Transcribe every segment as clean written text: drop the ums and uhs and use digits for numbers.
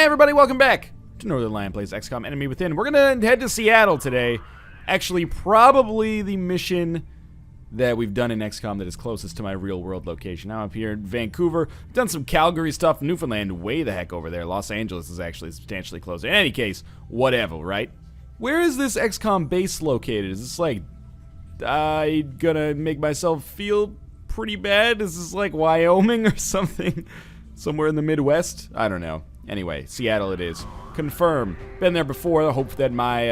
everybody, welcome back to Northern Lion Plays XCOM Enemy Within. We're gonna head to Seattle today. Actually, probably the mission that we've done in XCOM that is closest to my real-world location. Now I'm up here in Vancouver, done some Calgary stuff, Newfoundland way the heck over there. Los Angeles is actually substantially closer. In any case, whatever, right? Where is this XCOM base located? Is this like, I'm gonna make myself feel pretty bad? Is this like Wyoming or something? Somewhere in the Midwest? I don't know. Anyway, Seattle it is. Confirm. Been there before. I hope that my,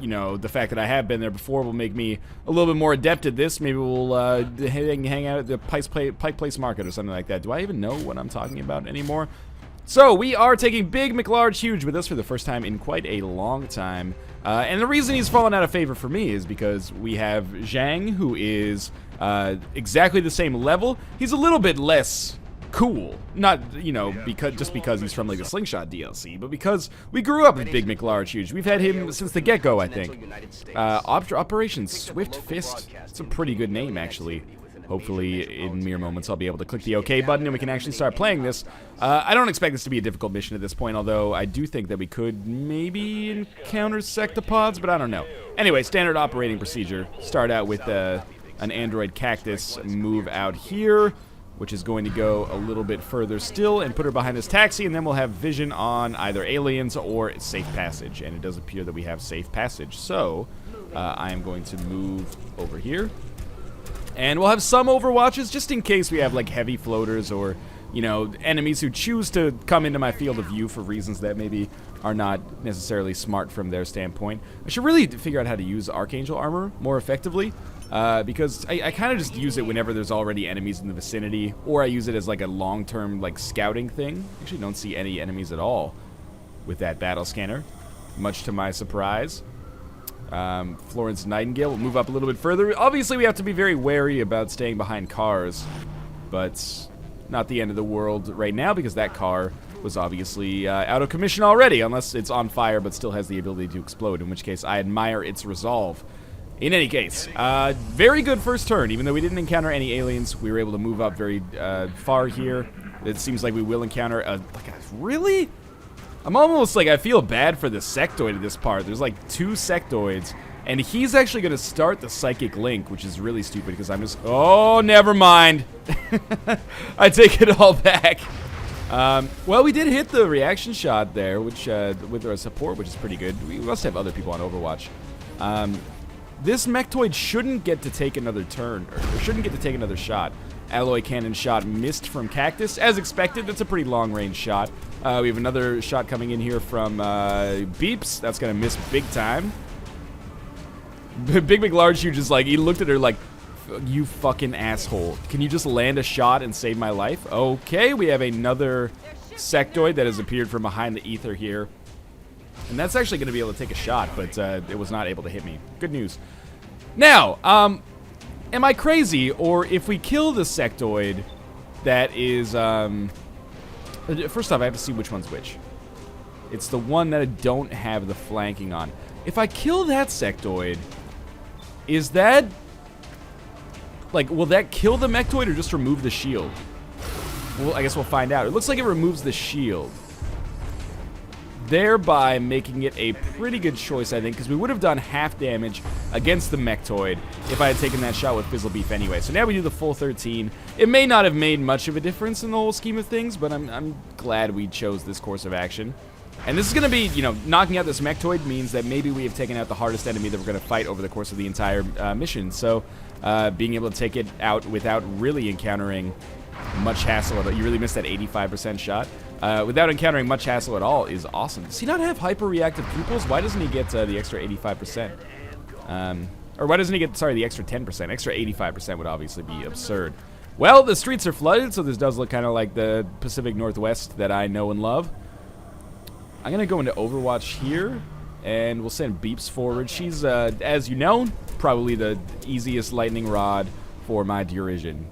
the fact that I have been there before will make me a little bit more adept at this. Maybe we'll hang out at the Pike Place Market or something like that. Do I even know what I'm talking about anymore? So, we are taking Big McLarge Huge with us for the first time in quite a long time. And the reason he's fallen out of favor for me is because we have Zhang, who is exactly the same level. He's a little bit less cool. Not, because he's from like the Slingshot DLC, but because we grew up with Big McLarge Huge. We've had him since the get-go, I think. Operation Swift Fist. It's a pretty good name, actually. Hopefully, in mere moments, I'll be able to click the OK button and we can actually start playing this. I don't expect this to be a difficult mission at this point, although I do think that we could maybe encounter sectopods, but I don't know. Anyway, standard operating procedure. Start out with an android cactus, move out here, which is going to go a little bit further still, and put her behind this taxi, and then we'll have vision on either aliens or safe passage, and it does appear that we have safe passage. So, I am going to move over here. And we'll have some overwatches, just in case we have, like, heavy floaters or, enemies who choose to come into my field of view for reasons that maybe are not necessarily smart from their standpoint. I should really figure out how to use Archangel armor more effectively, because I kind of just use it whenever there's already enemies in the vicinity, or I use it as, like, a long-term, like, scouting thing. Actually, don't see any enemies at all with that battle scanner, much to my surprise. Florence Nightingale will move up a little bit further. Obviously, we have to be very wary about staying behind cars, but not the end of the world right now, because that car was obviously out of commission already, unless it's on fire but still has the ability to explode, in which case I admire its resolve. In any case, very good first turn. Even though we didn't encounter any aliens, we were able to move up very far here. It seems like we will encounter really? I'm almost like, I feel bad for the sectoid at this part. There's like 2 sectoids, and he's actually going to start the psychic link, which is really stupid because I'm just, oh, never mind. I take it all back. Well, we did hit the reaction shot there, which with our support, which is pretty good. We must have other people on Overwatch. This mechtoid shouldn't get to take another turn, or shouldn't get to take another shot. Alloy cannon shot missed from Cactus. As expected, that's a pretty long-range shot. We have another shot coming in here from Beeps. That's going to miss big time. Big McLarge, you just like, he looked at her like, you fucking asshole. Can you just land a shot and save my life? Okay, we have another sectoid that has appeared from behind the ether here. And that's actually going to be able to take a shot, but it was not able to hit me. Good news. Now, am I crazy, or if we kill the sectoid that is, first off, I have to see which one's which. It's the one that I don't have the flanking on. If I kill that sectoid, is that, like, will that kill the mechtoid or just remove the shield? Well, I guess we'll find out. It looks like it removes the shield, thereby making it a pretty good choice, I think, because we would have done half damage against the mechtoid if I had taken that shot with Fizzle Beef anyway. So now we do the full 13. It may not have made much of a difference in the whole scheme of things, but I'm glad we chose this course of action. And this is going to be, knocking out this mechtoid means that maybe we have taken out the hardest enemy that we're going to fight over the course of the entire mission. So being able to take it out without really encountering much hassle. You really missed that 85% shot. Without encountering much hassle at all is awesome. Does he not have hyper-reactive pupils? Why doesn't he get the extra 85%? Or why doesn't he get, the extra 10%? Extra 85% would obviously be absurd. Well, the streets are flooded, so this does look kind of like the Pacific Northwest that I know and love. I'm going to go into Overwatch here, and we'll send Beeps forward. She's, as you know, probably the easiest lightning rod for my derision.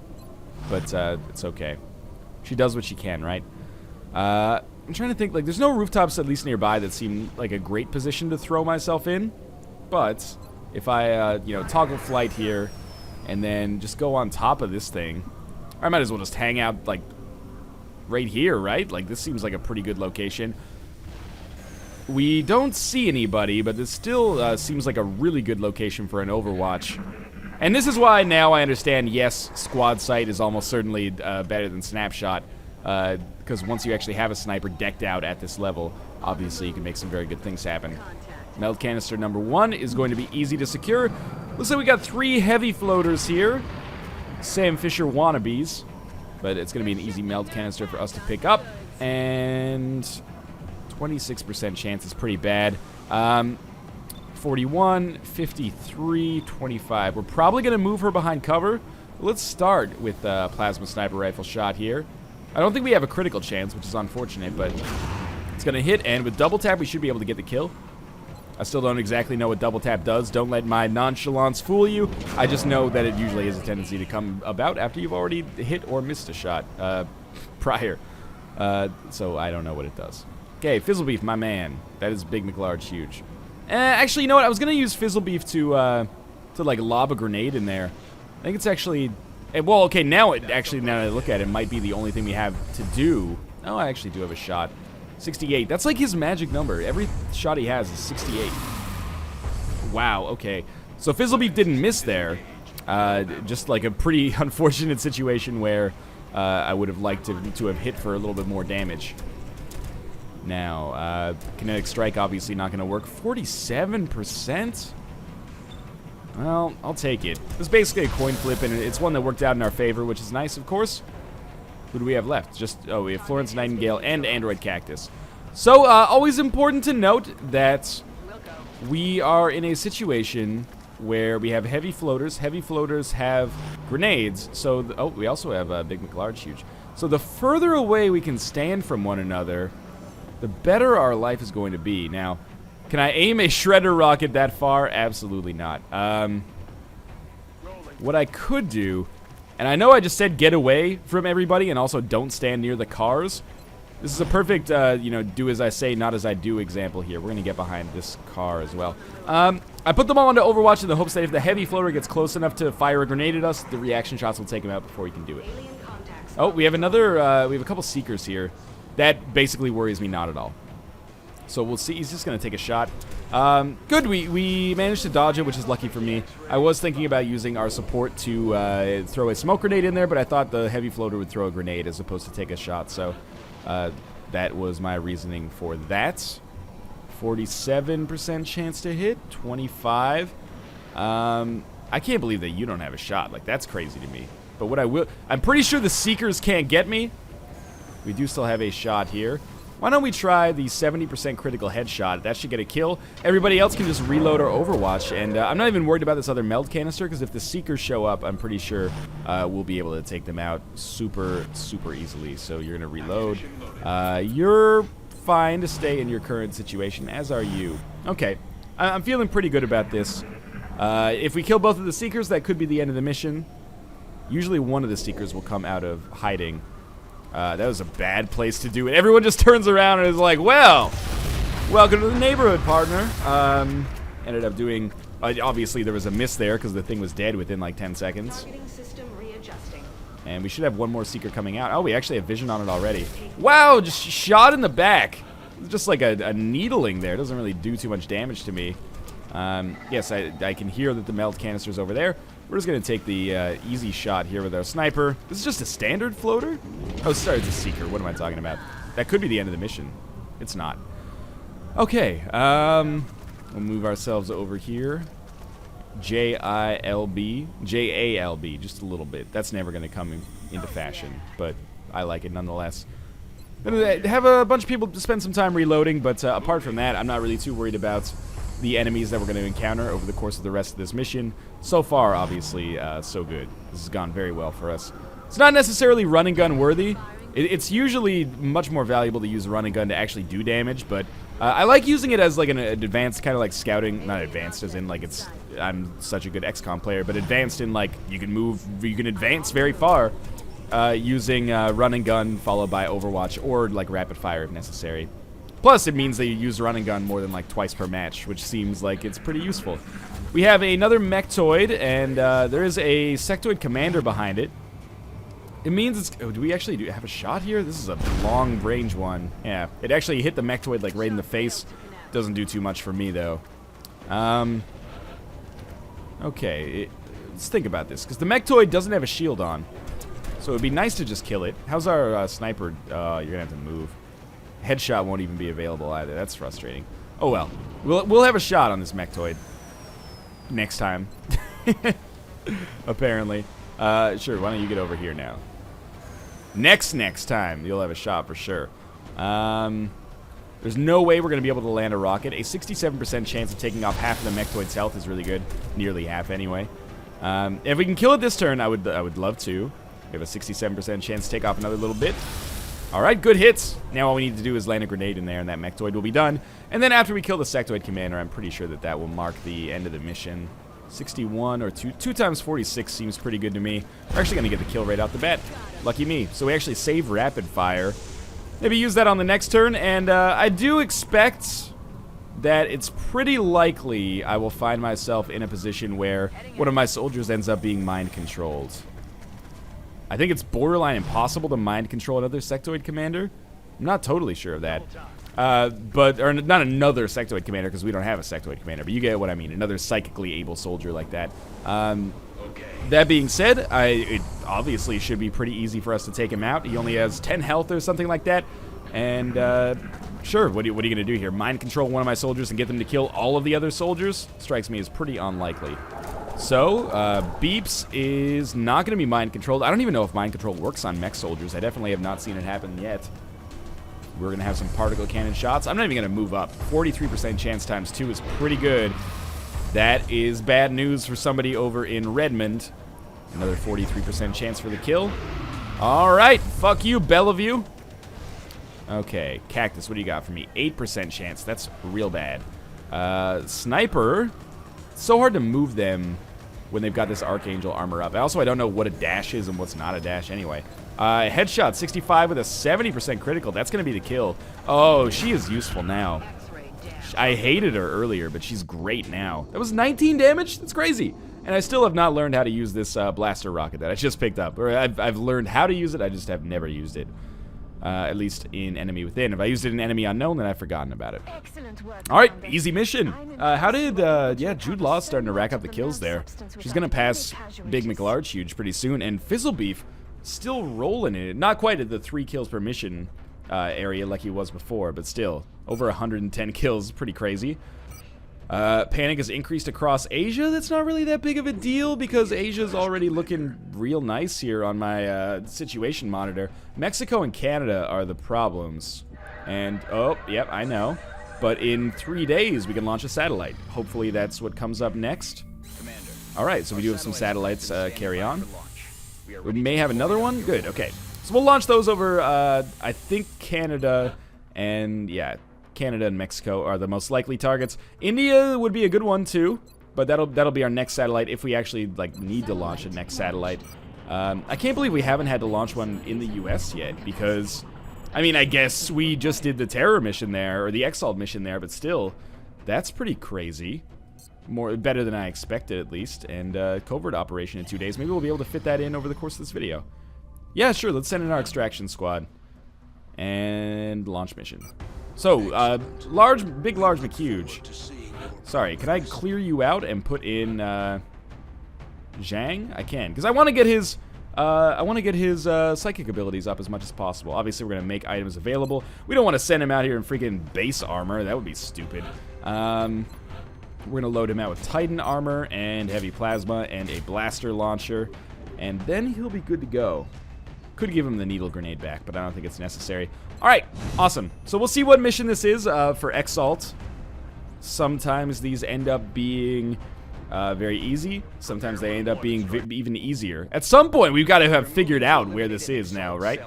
But it's okay. She does what she can, right? I'm trying to think, like, there's no rooftops at least nearby that seem like a great position to throw myself in. But if I, toggle flight here and then just go on top of this thing, I might as well just hang out, like, right here, right? Like, this seems like a pretty good location. We don't see anybody, but this still seems like a really good location for an Overwatch. And this is why now I understand, yes, squad sight is almost certainly better than snapshot. Because once you actually have a sniper decked out at this level, obviously you can make some very good things happen. Meld canister number 1 is going to be easy to secure. Looks like we got 3 heavy floaters here. Sam Fisher wannabes. But it's going to be an easy meld canister for us to pick up. And 26% chance is pretty bad. 41, 53, 25. We're probably going to move her behind cover. Let's start with plasma sniper rifle shot here. I don't think we have a critical chance, which is unfortunate, but it's going to hit, and with double tap we should be able to get the kill. I still don't exactly know what double tap does. Don't let my nonchalance fool you. I just know that it usually has a tendency to come about after you've already hit or missed a shot prior. So I don't know what it does. Okay, Fizzlebeef, my man. That is Big McLarge huge. Actually, you know what? I was going to use Fizzlebeef to like lob a grenade in there. I think it's actually... Well, okay, now that I look at it, might be the only thing we have to do. Oh, I actually do have a shot. 68. That's like his magic number. Every shot he has is 68. Wow, okay. So Fizzlebeef didn't miss there. Just like a pretty unfortunate situation where I would have liked to have hit for a little bit more damage. Now, kinetic strike obviously not going to work. 47%? Well, I'll take it. It's basically a coin flip, and it's one that worked out in our favor, which is nice, of course. Who do we have left? We have Florence Nightingale and Android Cactus. So, always important to note that we are in a situation where we have heavy floaters. Heavy floaters have grenades. So, we also have Big McLarge huge. So the further away we can stand from one another, the better our life is going to be. Now, can I aim a shredder rocket that far? Absolutely not. What I could do... And I know I just said get away from everybody and also don't stand near the cars. This is a perfect, do as I say, not as I do example here. We're going to get behind this car as well. I put them all into Overwatch in the hopes that if the heavy floater gets close enough to fire a grenade at us, the reaction shots will take him out before he can do it. Oh, we have we have a couple Seekers here. That basically worries me not at all. So we'll see. He's just going to take a shot. Good. We managed to dodge it, which is lucky for me. I was thinking about using our support to throw a smoke grenade in there, but I thought the heavy floater would throw a grenade as opposed to take a shot. So that was my reasoning for that. 47% chance to hit. 25. I can't believe that you don't have a shot. Like, that's crazy to me. But what I'm pretty sure the Seekers can't get me. We do still have a shot here. Why don't we try the 70% critical headshot? That should get a kill. Everybody else can just reload our Overwatch. And I'm not even worried about this other meld canister, because if the Seekers show up, I'm pretty sure we'll be able to take them out super, super easily. So you're going to reload. You're fine to stay in your current situation, as are you. Okay. I'm feeling pretty good about this. If we kill both of the Seekers, that could be the end of the mission. Usually one of the Seekers will come out of hiding. That was a bad place to do it. Everyone just turns around and is like, well, welcome to the neighborhood, partner. Ended up doing... obviously, there was a miss there because the thing was dead within like 10 seconds. And we should have one more Seeker coming out. Oh, we actually have vision on it already. Wow, just shot in the back. It's just like a needling there. It doesn't really do too much damage to me. Yes, I can hear that the meld canister's over there. We're just going to take the easy shot here with our sniper. This is just a standard floater? Oh, sorry, it's a Seeker. What am I talking about? That could be the end of the mission. It's not. Okay, we'll move ourselves over here. J-I-L-B. J-A-L-B, just a little bit. That's never going to come into fashion, but I like it nonetheless. Gonna have a bunch of people to spend some time reloading, but apart from that, I'm not really too worried about the enemies that we're going to encounter over the course of the rest of this mission. So far, obviously, so good. This has gone very well for us. It's not necessarily run and gun worthy. It's usually much more valuable to use a run and gun to actually do damage, but I like using it as like an advanced kind of like scouting. Not advanced as in like I'm such a good XCOM player, but advanced in like you can advance very far using run and gun followed by Overwatch or like rapid fire if necessary. Plus, it means that you use run and gun more than like twice per match, which seems like it's pretty useful. We have another Mechtoid, and there is a Sectoid Commander behind it. It means it's... Oh, do we actually have a shot here? This is a long range one. Yeah, it actually hit the Mechtoid like right in the face. doesn't do too much for me, though. Okay, let's think about this, because the Mechtoid doesn't have a shield on. So it'd be nice to just kill it. How's our sniper? You're gonna have to move. Headshot won't even be available either. That's frustrating. Oh well. We'll have a shot on this Mechtoid. Next time. Apparently. Sure, why don't you get over here now? Next time, you'll have a shot for sure. There's no way we're going to be able to land a rocket. A 67% chance of taking off half of the Mechtoid's health is really good. Nearly half, anyway. If we can kill it this turn, I would love to. We have a 67% chance to take off another little bit. Alright, good hits. Now all we need to do is land a grenade in there, and that Mechtoid will be done. And then after we kill the Sectoid Commander, I'm pretty sure that that will mark the end of the mission. 61 or 2 times 46 seems pretty good to me. We're actually going to get the kill right out the bat. Lucky me. So we actually save rapid fire. Maybe use that on the next turn, and I do expect that it's pretty likely I will find myself in a position where one of my soldiers ends up being mind-controlled. I think it's borderline impossible to mind-control another Sectoid Commander. I'm not totally sure of that. Or not another Sectoid Commander, because we don't have a Sectoid Commander, but you get what I mean. Another psychically able soldier like that. That being said, it obviously should be pretty easy for us to take him out. He only has 10 health or something like that. And, sure, what are you going to do here? Mind control one of my soldiers and get them to kill all of the other soldiers? Strikes me as pretty unlikely. So, Beeps is not going to be mind controlled. I don't even know if mind control works on mech soldiers. I definitely have not seen it happen yet. We're going to have some particle cannon shots. I'm not even going to move up. 43% chance times 2 is pretty good. That is bad news for somebody over in Redmond. Another 43% chance for the kill. Alright, fuck you, Bellevue. Okay, Cactus, what do you got for me? 8% chance, that's real bad. Sniper, it's so hard to move them when they've got this Archangel armor up. Also, I don't know what a dash is and what's not a dash anyway. Headshot, 65 with a 70% critical. That's going to be the kill. Oh, she is useful now. I hated her earlier, but she's great now. That was 19 damage? That's crazy. And I still have not learned how to use this blaster rocket that I just picked up. Or I've learned how to use it, I just have never used it. At least in Enemy Within. If I used it in Enemy Unknown, then I've forgotten about it. Alright, easy mission. How did, yeah, Jude Law's starting to rack up the kills there. She's going to pass Big McLarge Huge pretty soon. And Fizzlebeef still rolling it. Not quite at the 3 kills per mission area like he was before, but still. Over 110 kills, pretty crazy. Panic has increased across Asia. That's not really that big of a deal because Asia's already looking real nice here on my situation monitor. Mexico and Canada are the problems. And, oh, yep, I know. But in 3 days, we can launch a satellite. Hopefully that's what comes up next. Alright, so we do have some satellites carry on. We may have another one? Good, okay. So we'll launch those over, I think Canada and, yeah, Canada and Mexico are the most likely targets. India would be a good one too, but that'll be our next satellite if we actually need to launch a next satellite. I can't believe we haven't had to launch one in the US yet because, I mean, I guess we just did the terror mission there or the Exalt mission there, but still, that's pretty crazy. Better than I expected at least, and covert operation in 2 days. Maybe we'll be able to fit that in over the course of this video. Yeah, sure. Let's send in our extraction squad and launch mission. So, big large McHuge. Sorry, can I clear you out and put in, Zhang? I can, because I want to get his, psychic abilities up as much as possible. Obviously, we're going to make items available. We don't want to send him out here in freaking base armor. That would be stupid. We're going to load him out with Titan armor and heavy plasma and a blaster launcher, and then he'll be good to go. Could give him the needle grenade back, but I don't think it's necessary. Alright, awesome. So we'll see what mission this is for Exalt. Sometimes these end up being very easy. Sometimes they end up being even easier. At some point, we've got to have figured out where this is now, right?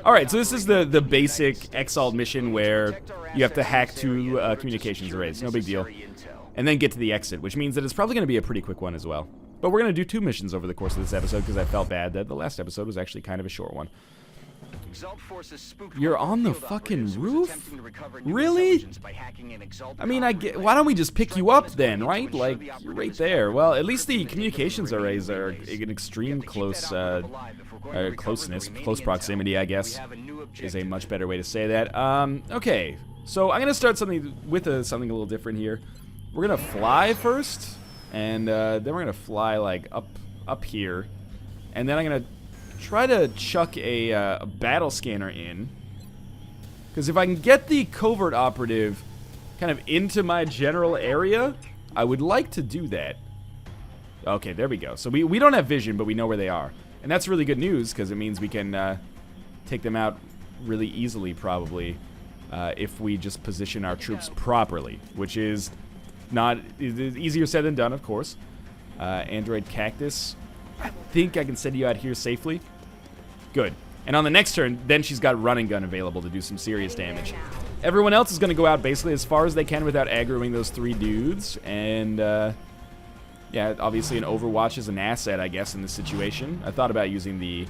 Alright, so this is the basic Exalt mission where you have to hack 2 communications arrays. No big deal. And then get to the exit, which means that it's probably going to be a pretty quick one as well. But we're going to do 2 missions over the course of this episode because I felt bad that the last episode was actually kind of a short one. You're on the fucking roof? Really? I mean, why don't we just pick you up then, right? Like, you're right there. Well, at least the communications arrays are an extreme close proximity, I guess, is a much better way to say that. Okay, So I'm going to start something with something a little different here. We're going to fly first, and then we're going to fly like up here. And then I'm going to try to chuck a battle scanner in. Because if I can get the covert operative kind of into my general area, I would like to do that. Okay, there we go. So we don't have vision, but we know where they are. And that's really good news, because it means we can take them out really easily, probably, if we just position our troops properly, which is not easier said than done, of course. Android Cactus, I think I can send you out here safely. Good. And on the next turn, then she's got running gun available to do some serious damage. Everyone else is going to go out basically as far as they can without aggroing those 3 dudes. And, yeah, obviously an Overwatch is an asset, I guess, in this situation. I thought about using the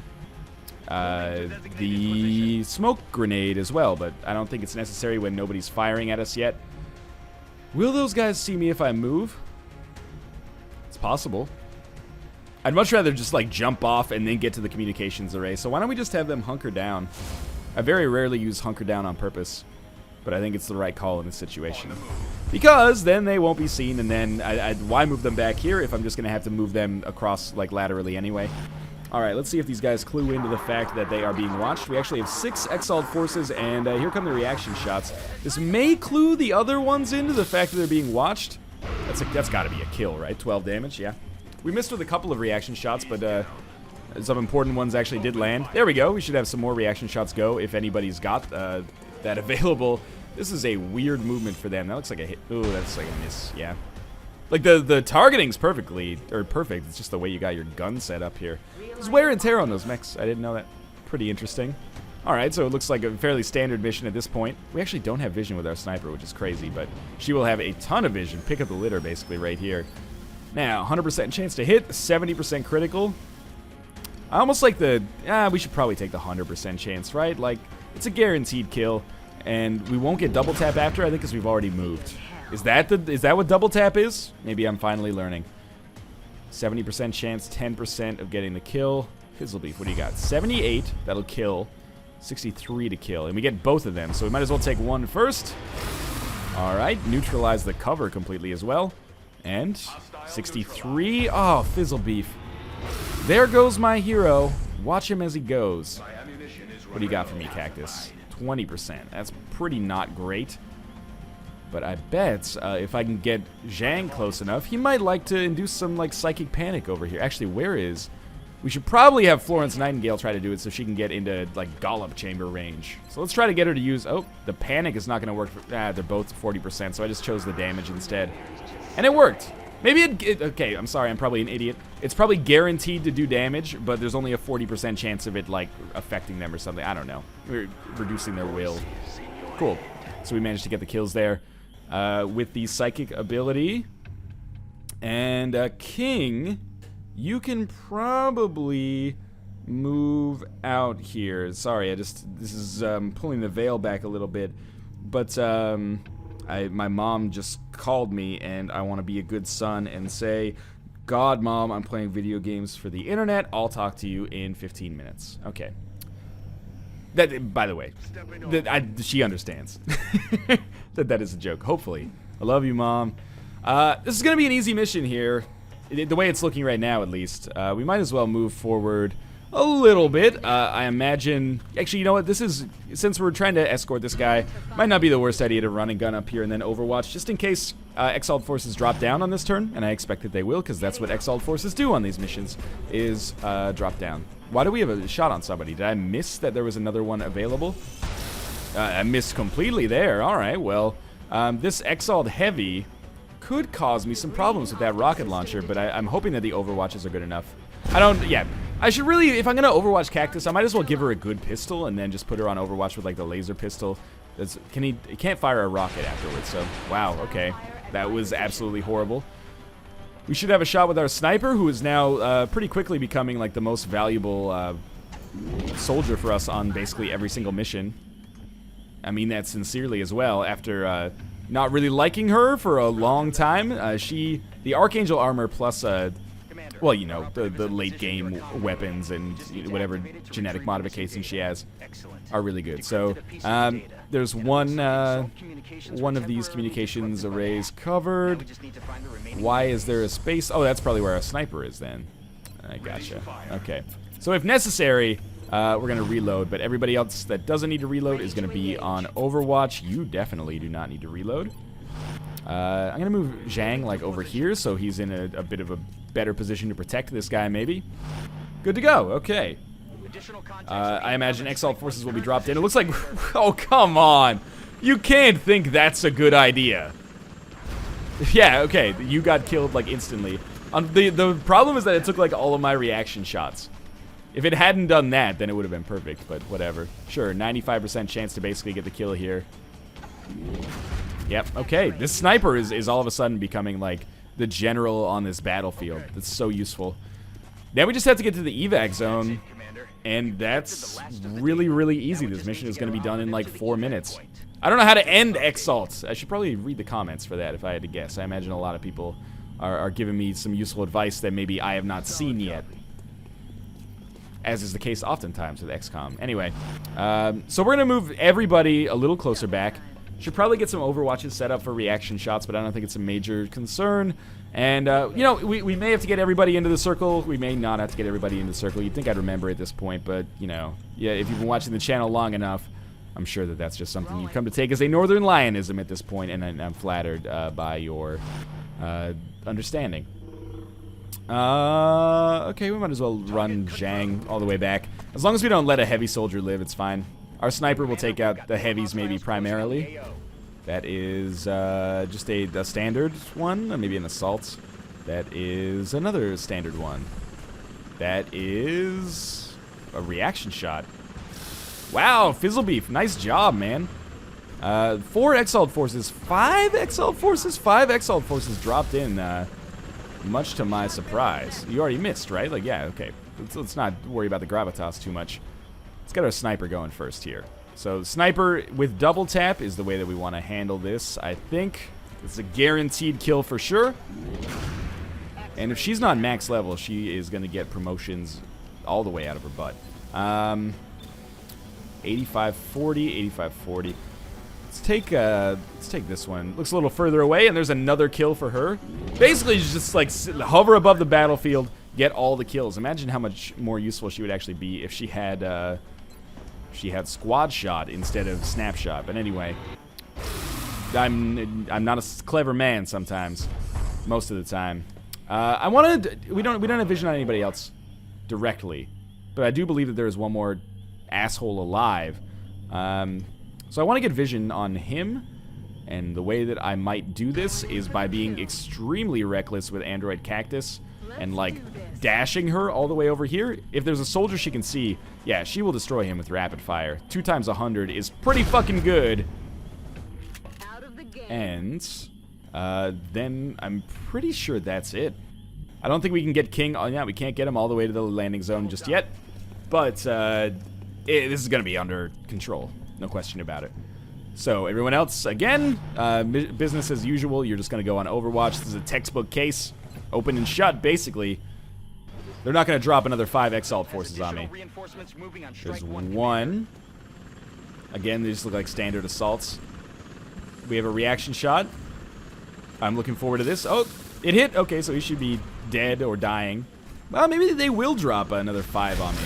smoke grenade as well, but I don't think it's necessary when nobody's firing at us yet. Will those guys see me if I move? It's possible. I'd much rather just like jump off and then get to the communications array, so why don't we just have them hunker down? I very rarely use hunker down on purpose, but I think it's the right call in this situation. Because then they won't be seen, and then why move them back here if I'm just going to have to move them across like laterally anyway? Alright, let's see if these guys clue into the fact that they are being watched. We actually have 6 exiled forces, and here come the reaction shots. This may clue the other ones into the fact that they're being watched. That's got to be a kill, right? 12 damage, yeah. We missed with a couple of reaction shots, but some important ones actually did land. There we go. We should have some more reaction shots go if anybody's got that available. This is a weird movement for them. That looks like a hit. Ooh, that's like a miss, yeah. Like, the targeting's perfect. It's just the way you got your gun set up here. There's wear and tear on those mechs. I didn't know that. Pretty interesting. Alright, so it looks like a fairly standard mission at this point. We actually don't have vision with our sniper, which is crazy, but she will have a ton of vision. Pick up the litter, basically, right here. Now, 100% chance to hit, 70% critical. I almost like the... we should probably take the 100% chance, right? Like, it's a guaranteed kill, and we won't get double tap after, I think, because we've already moved. Is that what double tap is? Maybe I'm finally learning. 70% chance, 10% of getting the kill. Fizzlebeef, what do you got? 78, that'll kill. 63 to kill, and we get both of them, so we might as well take one first. Alright, neutralize the cover completely as well. And 63. Oh, Fizzlebeef. There goes my hero. Watch him as he goes. What do you got for me, Cactus? 20%. That's pretty not great. But I bet if I can get Zhang close enough, he might like to induce some like psychic panic over here. Actually, where is... We should probably have Florence Nightingale try to do it so she can get into like Gollop chamber range. So let's try to get her to use... Oh, the panic is not going to work. They're both 40%, so I just chose the damage instead. And it worked. Maybe okay, I'm sorry, I'm probably an idiot. It's probably guaranteed to do damage, but there's only a 40% chance of it, like, affecting them or something. I don't know. We're reducing their will. Cool. So we managed to get the kills there with the psychic ability. And King, you can probably move out here. Sorry, this is pulling the veil back a little bit. But, my mom just called me, and I want to be a good son and say, God, Mom, I'm playing video games for the internet. I'll talk to you in 15 minutes. Okay. That, by the way, she understands. that is a joke, hopefully. I love you, Mom. This is going to be an easy mission here. The way it's looking right now, at least. We might as well move forward a little bit. I imagine... Actually, you know what? This is... Since we're trying to escort this guy, might not be the worst idea to run and gun up here and then Overwatch, just in case Exiled Forces drop down on this turn, and I expect that they will, because that's what Exiled Forces do on these missions, is drop down. Why do we have a shot on somebody? Did I miss that there was another one available? I missed completely there. Alright, well, this Exiled Heavy could cause me some problems with that rocket launcher, but I'm hoping that the Overwatches are good enough. I should really, if I'm going to Overwatch Cactus, I might as well give her a good pistol and then just put her on Overwatch with, like, the laser pistol. He can't fire a rocket afterwards, so, wow, okay. That was absolutely horrible. We should have a shot with our sniper, who is now pretty quickly becoming, like, the most valuable soldier for us on basically every single mission. I mean that sincerely as well, after not really liking her for a long time. The Archangel armor plus... well, you know, the late game weapons and whatever genetic modifications she has are really good. So there's one of these communications arrays covered. Why is there a space? Oh, that's probably where our sniper is then. I gotcha. Okay. So if necessary, we're going to reload, but everybody else that doesn't need to reload is going to be on Overwatch. You definitely do not need to reload. I'm going to move Zhang, like, over here, so he's in a bit of a better position to protect this guy, maybe. Good to go. Okay. I imagine Exalt forces will be dropped in. It looks like... Oh, come on. You can't think that's a good idea. Yeah, okay. You got killed, like, instantly. The problem is that it took, like, all of my reaction shots. If it hadn't done that, then it would have been perfect, but whatever. Sure, 95% chance to basically get the kill here. Yep, okay. This sniper is all of a sudden becoming, like, the general on this battlefield. That's so useful. Now we just have to get to the evac zone, and that's really, really easy. This mission is going to be done in, like, 4 minutes. I don't know how to end Exalt. I should probably read the comments for that if I had to guess. I imagine a lot of people are giving me some useful advice that maybe I have not seen yet, as is the case oftentimes with XCOM. Anyway, so we're going to move everybody a little closer back. Should probably get some Overwatches set up for reaction shots, but I don't think it's a major concern. And, you know, we may have to get everybody into the circle. We may not have to get everybody into the circle. You'd think I'd remember at this point, but, you know, yeah, if you've been watching the channel long enough, I'm sure that that's just something you've come to take as a Northern Lionism at this point, and I'm flattered by your understanding. Okay, we might as well run Zhang all the way back. As long as we don't let a heavy soldier live, it's fine. Our sniper will take out the heavies maybe primarily. That is just a standard one, or maybe an assault. That is another standard one. That is a reaction shot. Wow, Fizzlebeef, nice job, man. 4 Exalt forces, 5 Exalt forces? 5 Exalt forces dropped in, much to my surprise. You already missed, right? Like, yeah, okay. Let's not worry about the gravitas too much. Let's get our sniper going first here. So sniper with double tap is the way that we want to handle this, I think. It's a guaranteed kill for sure. And if she's not max level, she is going to get promotions all the way out of her butt. 8540, 8540. Let's take this one. Looks a little further away, and there's another kill for her. Basically, just like hover above the battlefield, get all the kills. Imagine how much more useful she would actually be if she had squad shot instead of snapshot. But anyway, I'm not a clever man sometimes, most of the time. We don't have vision on anybody else directly, but I do believe that there is one more asshole alive. So I want to get vision on him, and the way that I might do this is by being extremely reckless with Android Cactus and, like, dashing her all the way over here. If there's a soldier she can see, yeah, she will destroy him with rapid fire. 2 times 100 is pretty fucking good. And then I'm pretty sure that's it. I don't think we can get King. Oh, yeah, we can't get him all the way to the landing zone just yet. But this is going to be under control. No question about it. So everyone else, again, business as usual. You're just going to go on Overwatch. This is a textbook case. Open and shut, basically. They're not going to drop another 5 Exalt forces on me. There's one. Again, they just look like standard assaults. We have a reaction shot. I'm looking forward to this. Oh, it hit. Okay, so he should be dead or dying. Well, maybe they will drop another 5 on me.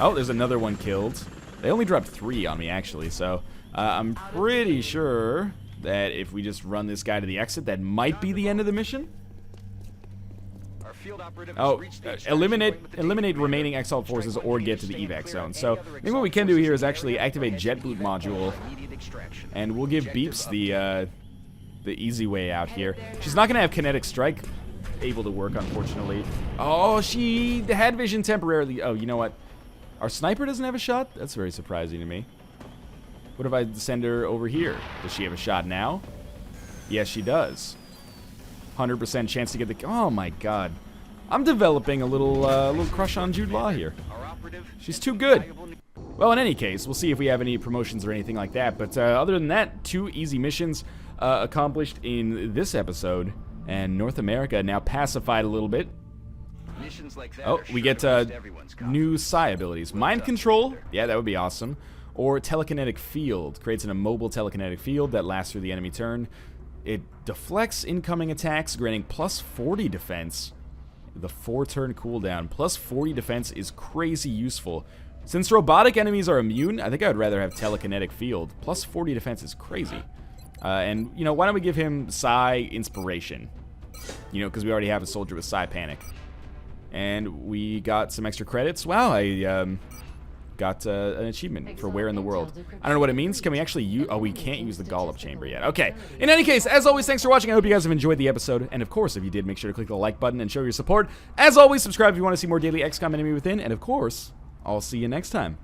Oh, there's another one killed. They only dropped 3 on me, actually, so I'm pretty sure that if we just run this guy to the exit, that might be the end of the mission. Oh, eliminate remaining Exalt forces or get to the evac zone. So maybe what we can do here is actually activate Jet Boot module, and we'll give Beeps the easy way out here. She's not going to have Kinetic Strike able to work, unfortunately. Oh, she had vision temporarily. Oh, you know what? Our sniper doesn't have a shot? That's very surprising to me. What if I send her over here? Does she have a shot now? Yes, she does. 100% chance to get the... Oh, my God. I'm developing a little crush on Jude Law here. She's too good. Well, in any case, we'll see if we have any promotions or anything like that. But other than that, 2 easy missions accomplished in this episode. And North America now pacified a little bit. Oh, we get new psi abilities. Mind control. Yeah, that would be awesome. Or telekinetic field. Creates an immobile telekinetic field that lasts through the enemy turn. It deflects incoming attacks, granting plus 40 defense. The 4-turn cooldown. Plus 40 defense is crazy useful. Since robotic enemies are immune, I think I would rather have telekinetic field. Plus 40 defense is crazy. And, you know, why don't we give him Psi Inspiration? You know, because we already have a soldier with Psi Panic. And we got some extra credits. Wow, I got an achievement for Where in the World. I don't know what it means. Can we actually use... Oh, we can't use the Gollop Chamber yet. Okay. In any case, as always, thanks for watching. I hope you guys have enjoyed the episode. And, of course, if you did, make sure to click the like button and show your support. As always, subscribe if you want to see more daily XCOM Enemy Within. And, of course, I'll see you next time.